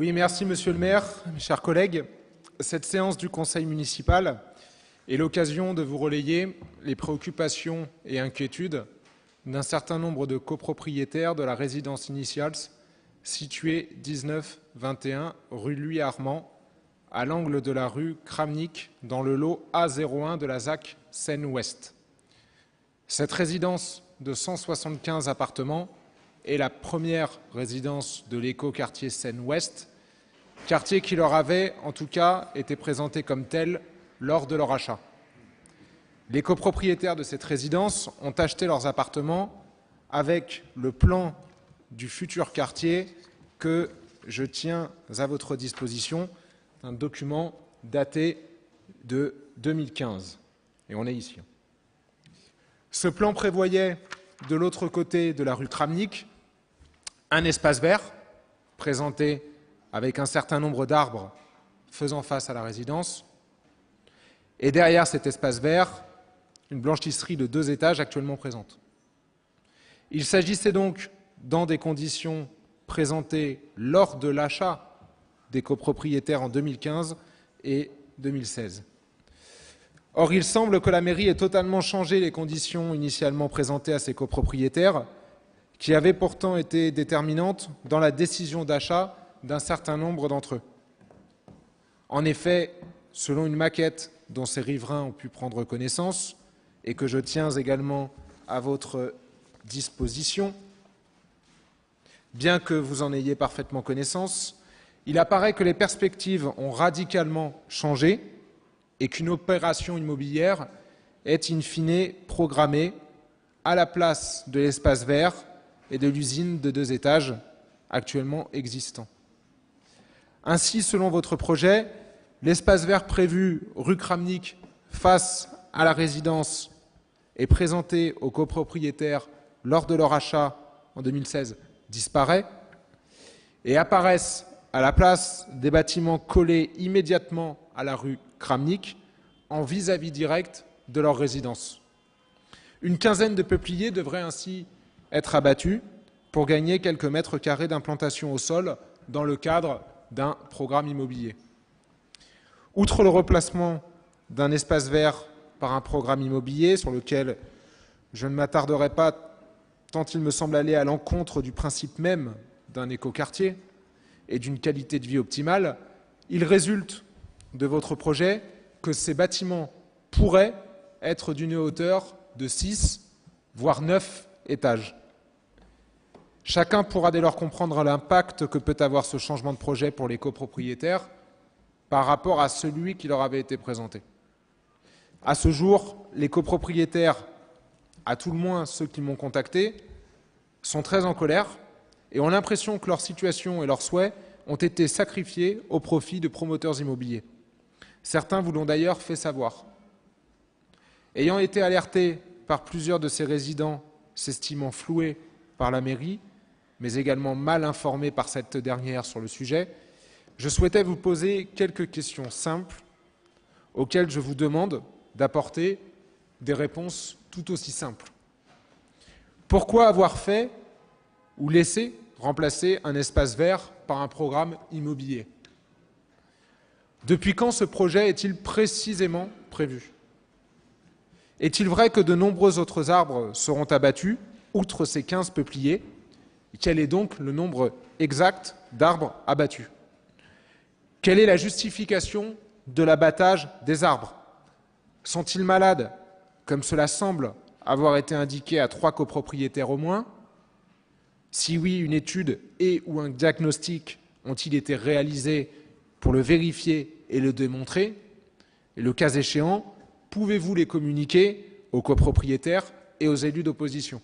Oui, merci Monsieur le maire, mes chers collègues. Cette séance du Conseil municipal est l'occasion de vous relayer les préoccupations et inquiétudes d'un certain nombre de copropriétaires de la résidence Initials située 19-21 rue Louis Armand, à l'angle de la rue Kramnik, dans le lot A01 de la ZAC Seine-Ouest. Cette résidence de 175 appartements est la première résidence de l'écoquartier Seine-Ouest, quartier qui leur avait, en tout cas, été présenté comme tel lors de leur achat. Les copropriétaires de cette résidence ont acheté leurs appartements avec le plan du futur quartier que je tiens à votre disposition, un document daté de 2015. Et on est ici. Ce plan prévoyait, de l'autre côté de la rue Kramnik, un espace vert présenté avec un certain nombre d'arbres faisant face à la résidence. Et derrière cet espace vert, une blanchisserie de 2 étages actuellement présente. Il s'agissait donc, dans des conditions présentées lors de l'achat des copropriétaires en 2015 et 2016. Or, il semble que la mairie ait totalement changé les conditions initialement présentées à ces copropriétaires, qui avaient pourtant été déterminantes dans la décision d'achat d'un certain nombre d'entre eux. En effet, selon une maquette dont ces riverains ont pu prendre connaissance, et que je tiens également à votre disposition, bien que vous en ayez parfaitement connaissance, il apparaît que les perspectives ont radicalement changé et qu'une opération immobilière est in fine programmée à la place de l'espace vert et de l'usine de 2 étages actuellement existant. Ainsi, selon votre projet, l'espace vert prévu rue Kramnik face à la résidence est présenté aux copropriétaires lors de leur achat en 2016 disparaît et apparaissent à la place des bâtiments collés immédiatement à la rue Kramnik en vis-à-vis direct de leur résidence. Une quinzaine de peupliers devraient ainsi être abattus pour gagner quelques mètres carrés d'implantation au sol dans le cadre d'un programme immobilier. Outre le remplacement d'un espace vert par un programme immobilier sur lequel je ne m'attarderai pas tant il me semble aller à l'encontre du principe même d'un écoquartier et d'une qualité de vie optimale, il résulte de votre projet que ces bâtiments pourraient être d'une hauteur de 6, voire 9 étages. Chacun pourra dès lors comprendre l'impact que peut avoir ce changement de projet pour les copropriétaires par rapport à celui qui leur avait été présenté. À ce jour, les copropriétaires, à tout le moins ceux qui m'ont contacté, sont très en colère et ont l'impression que leur situation et leurs souhaits ont été sacrifiés au profit de promoteurs immobiliers. Certains vous l'ont d'ailleurs fait savoir. Ayant été alertés par plusieurs de ces résidents s'estimant floués par la mairie, mais également mal informés par cette dernière sur le sujet, je souhaitais vous poser quelques questions simples auxquelles je vous demande d'apporter des réponses tout aussi simples. Pourquoi avoir fait ou laissé remplacer un espace vert par un programme immobilier? Depuis quand ce projet est-il précisément prévu? Est-il vrai que de nombreux autres arbres seront abattus, outre ces 15 peupliers? Quel est donc le nombre exact d'arbres abattus? Quelle est la justification de l'abattage des arbres? Sont-ils malades, comme cela semble avoir été indiqué à 3 copropriétaires au moins? Si oui, une étude et ou un diagnostic ont-ils été réalisés pour le vérifier et le démontrer? Et le cas échéant, pouvez-vous les communiquer aux copropriétaires et aux élus d'opposition?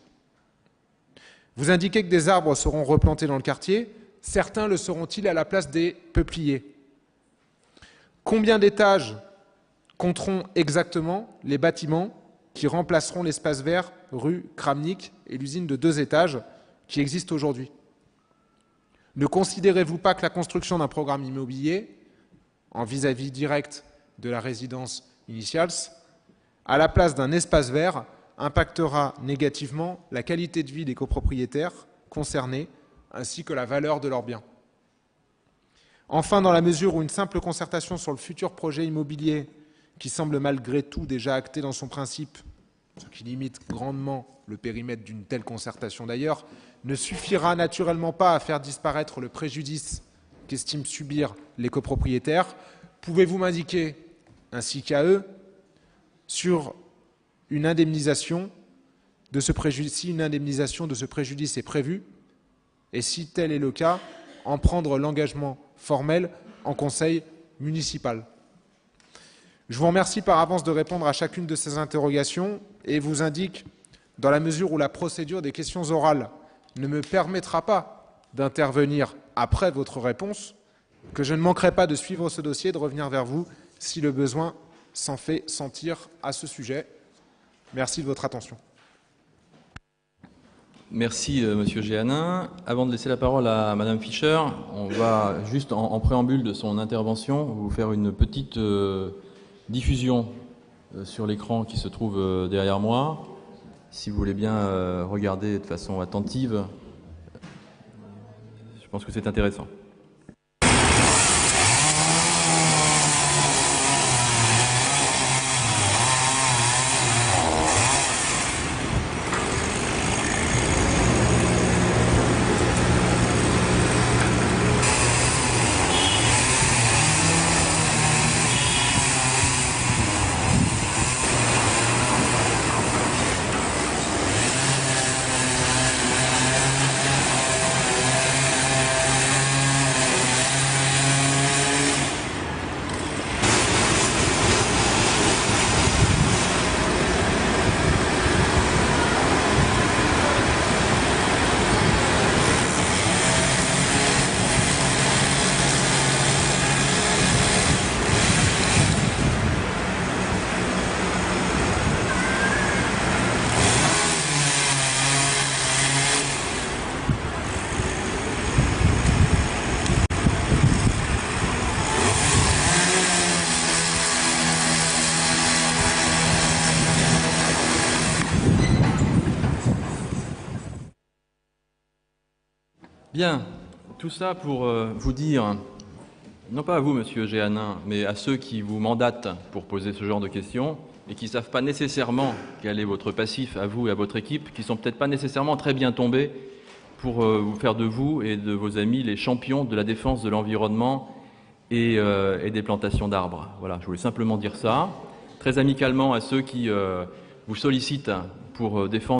Vous indiquez que des arbres seront replantés dans le quartier. Certains le seront-ils à la place des peupliers? Combien d'étages compteront exactement les bâtiments qui remplaceront l'espace vert rue Kramnik et l'usine de 2 étages qui existe aujourd'hui? Ne considérez-vous pas que la construction d'un programme immobilier en vis-à-vis direct de la résidence Initials, à la place d'un espace vert, impactera négativement la qualité de vie des copropriétaires concernés ainsi que la valeur de leurs biens? Enfin, dans la mesure où une simple concertation sur le futur projet immobilier, qui semble malgré tout déjà acté dans son principe, ce qui limite grandement le périmètre d'une telle concertation d'ailleurs, ne suffira naturellement pas à faire disparaître le préjudice qu'estiment subir les copropriétaires, pouvez-vous m'indiquer, ainsi qu'à eux, sur une indemnisation de ce préjudice, si une indemnisation de ce préjudice est prévue, et si tel est le cas, en prendre l'engagement formel en conseil municipal. Je vous remercie par avance de répondre à chacune de ces interrogations et vous indique, dans la mesure où la procédure des questions orales ne me permettra pas d'intervenir après votre réponse, que je ne manquerai pas de suivre ce dossier et de revenir vers vous si le besoin s'en fait sentir à ce sujet. Merci de votre attention. Merci Monsieur Géanin. Avant de laisser la parole à Madame Fischer, on va juste en préambule de son intervention vous faire une petite diffusion sur l'écran qui se trouve derrière moi. Si vous voulez bien regarder de façon attentive, je pense que c'est intéressant. Bien, tout ça pour vous dire, non pas à vous, Monsieur Géanin, mais à ceux qui vous mandatent pour poser ce genre de questions et qui ne savent pas nécessairement quel est votre passif à vous et à votre équipe, qui ne sont peut-être pas nécessairement très bien tombés pour vous faire de vous et de vos amis les champions de la défense de l'environnement et des plantations d'arbres. Voilà, je voulais simplement dire ça, très amicalement à ceux qui vous sollicitent pour défendre